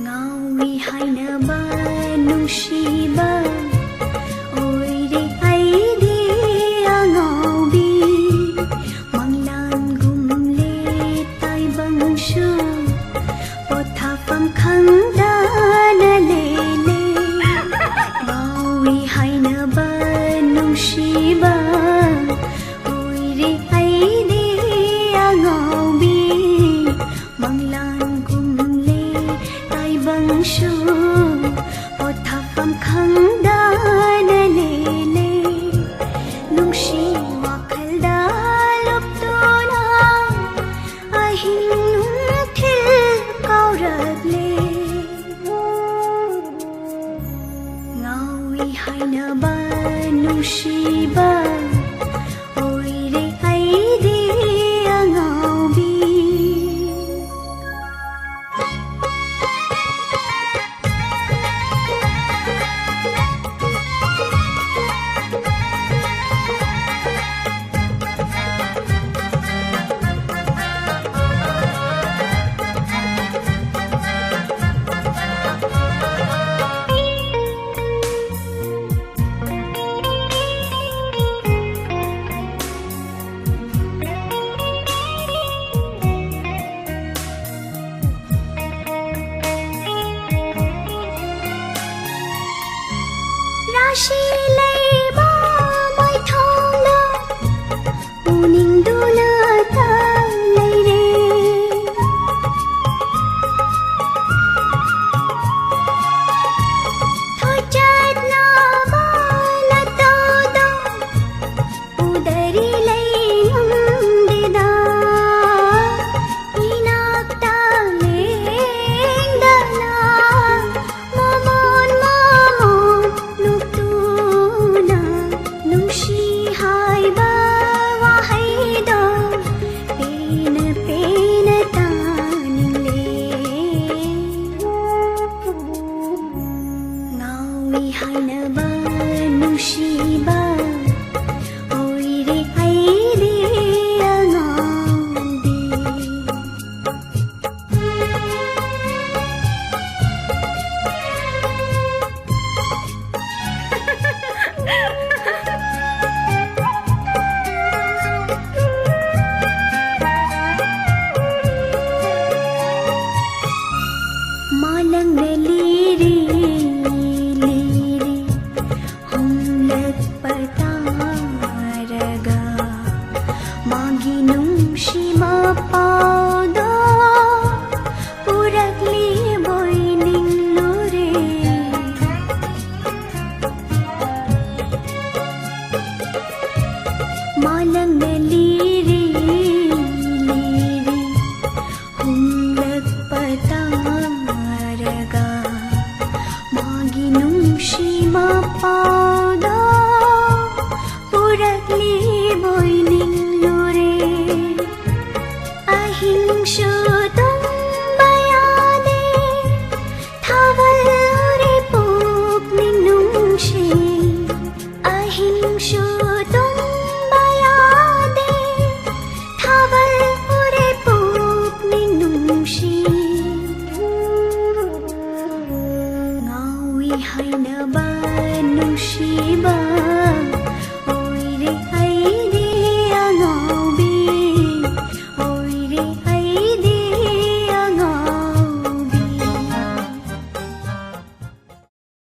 Ngaoe hainaba nungsiba oire aidi Ngaoe manglan gumle tai bangshu pothapam khangda na lele Ngaoe hainaba nungsiba oire aidi Ngaoe manglan gumle tai bangshu pothapam khangda na lele nungsi wakhalda luptuna ahing nungthil kauragle Ngaoe hainaba nungsiba oire aidi Ngaoe Rashi leiba mai thongla uning duna ta leire thoi chat na ba la to do udari lei num dida inak ta leng dana momon luptuna nungsi hai ba wa hai do pena pena taning le Ngaoe hainaba nungsiba oire aidi Ngaoe malang na liri liri humlat pataraga magi nungsi mapauda purakli boining lore malang na liri liri humlat pataraga magi nungsi mapauda purakli boining lore ahing shutong bayane thawal ure pukning nungsi ahing shutong bayane thawal ure pukning nungsi Ngaoe hainaba